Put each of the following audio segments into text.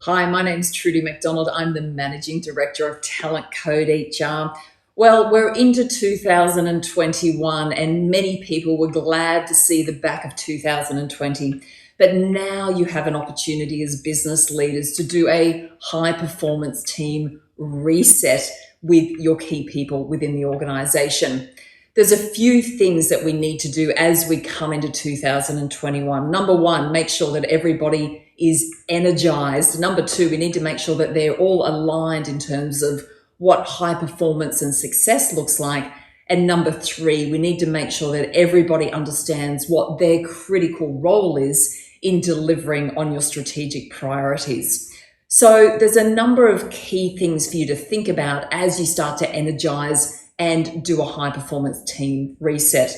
Hi, my name's Trudy Macdonald. I'm the Managing Director of TalentCode HR. Well, we're into 2021 and many people were glad to see the back of 2020. But now you have an opportunity as business leaders to do a high performance team reset with your key people within the organization. There's a few things that we need to do as we come into 2021. Number one, make sure that everybody is energized. Number two, we need to make sure that they're all aligned in terms of what high performance and success looks like. And number three, we need to make sure that everybody understands what their critical role is in delivering on your strategic priorities. So there's a number of key things for you to think about as you start to energize and do a high performance team reset.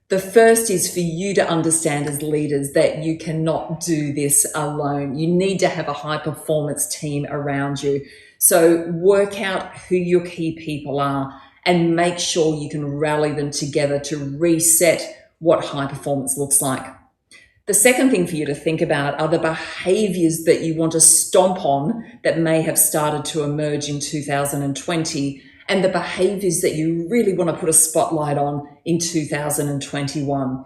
The first is for you to understand as leaders that you cannot do this alone. You need to have a high performance team around you. So work out who your key people are and make sure you can rally them together to reset what high performance looks like. The second thing for you to think about are the behaviours that you want to stomp on that may have started to emerge in 2020 and the behaviours that you really want to put a spotlight on in 2021.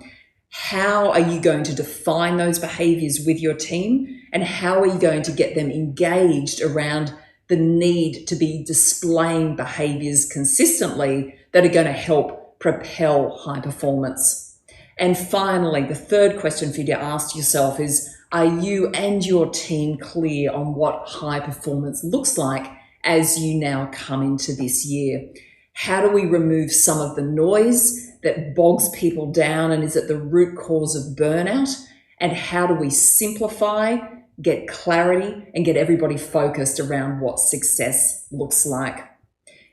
How are you going to define those behaviours with your team, and how are you going to get them engaged around the need to be displaying behaviours consistently that are going to help propel high performance? And finally, the third question for you to ask yourself is, are you and your team clear on what high performance looks like as you now come into this year? How do we remove some of the noise that bogs people down and is at the root cause of burnout? And how do we simplify, get clarity, and get everybody focused around what success looks like?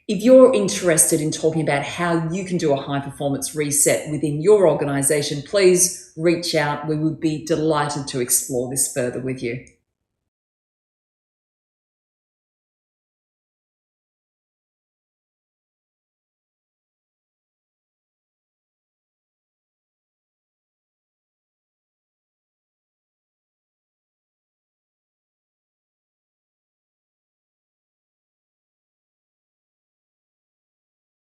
If you're interested in talking about how you can do a high performance reset within your organization, please reach out. We would be delighted to explore this further with you.